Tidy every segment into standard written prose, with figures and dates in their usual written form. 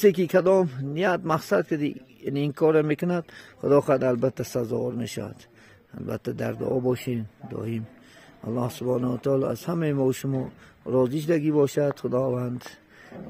کسی که کدام نیت مقصد که یعنی این کار میکند خدا خود البته سزاوار میشود. البته در دعا باشین دائم الله سبحانه و تعالی از همه ما و شما راضی شدگی باشد خداوند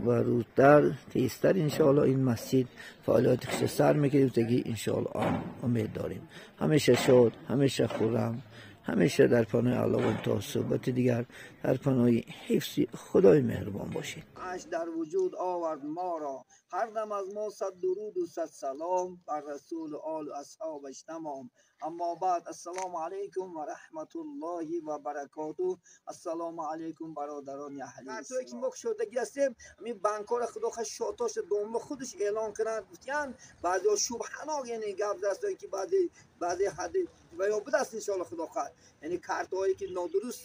و روزتر تیزتر انشاءالله این مسجد فعالیت خش سر میگیره و انشاءالله امید داریم. همیشه شاد، همیشه خرم، همیشه در پناه الله و تا صحبت دیگر در پناه حفظ خدای مهربان باشید. اش در وجود آورد ما را، هر دم از ما صد درود و صد سلام بر رسول و آل و اصحابش تمام. اما بعد السلام علیکم و رحمت الله و برکاته. السلام علیکم برادران اهل اسلام. که ما شدگی هستیم همین بانکار خدا خش شاتاش دوم خودش اعلان کردن گفتن بعضی شبهناک یعنی گپ دستایی که بعضی حد و یا بدست ان شاء الله خدا خواهد یعنی کارت هایی که نادرست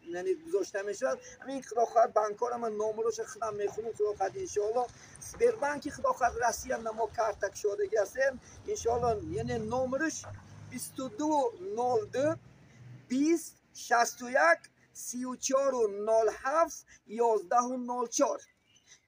یعنی گذاشته میشد همین خدا خواهد بانکار من نمرش خودم میخونم خدا خواهد ان شاء الله سپر بانک خدا خواهد رسید ما کارت تک شدگی هستیم ان شاء الله یعنی نمرش 2202 20 61 34 07 11 04.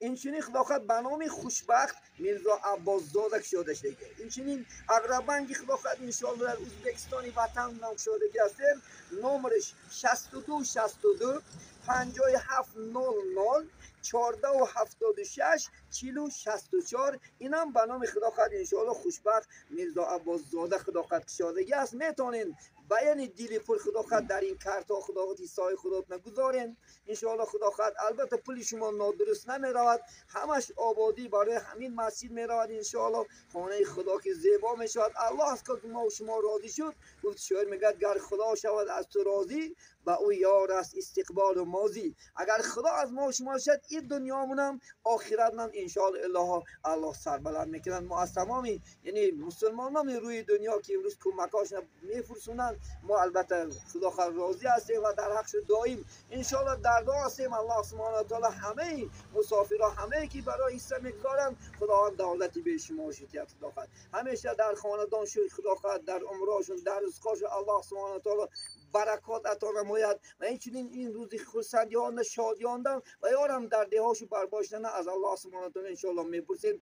اینچنین خداخواد به نام خوشبخت میرزا عباس زاده شده شده. اینچنین اقربانگی خداخواد انشاءالله در ازبکستانی وطن نام شده هستیم. نمرش 62 62 57 00 14 و 76 40 64. اینم به نام خداخواد انشاءالله خوشبخت میرزا عباس زاده خداخواد شده است. میتونین بیان دیلی پر خداخواد در این کارت ها خداخواد سایه خدات نگذارین انشاءالله خداخواد. البته پول شما نادرست نمیرود، همش آبادی برای همین مسجد میرود انشاءالله. خانه خدا که زیبا میشود. الله است که ما و شما راضی شد. گفت شاعر میگه گر خدا شود از تو راضی و او یار است استقبال و ماضی. اگر خدا از ما و شما شد این دنیامونم آخرتم انشاءالله الله سربلند میکنن. ما از تمامی یعنی مسلمانان روی دنیا که امروز کمکاش میفرسونن ما البته خدا خود راضی هستیم و در حقش دائم انشاءالله در دعا هستیم. الله سبحانه و تعالی همه مسافرها همه که برای ایسا میگذارن خداوند دولتی به شما شدید خدا خود همیشه در خاندان شد خدا خود در عمرشون در رزقشون الله سبحانه و تعالی برکات عطا نماید و اینچنین این روزی خرسندیان شادیان و یارم در دهاشو برباشتن از الله سبحانه و تعالی انشاءالله میپرسیم.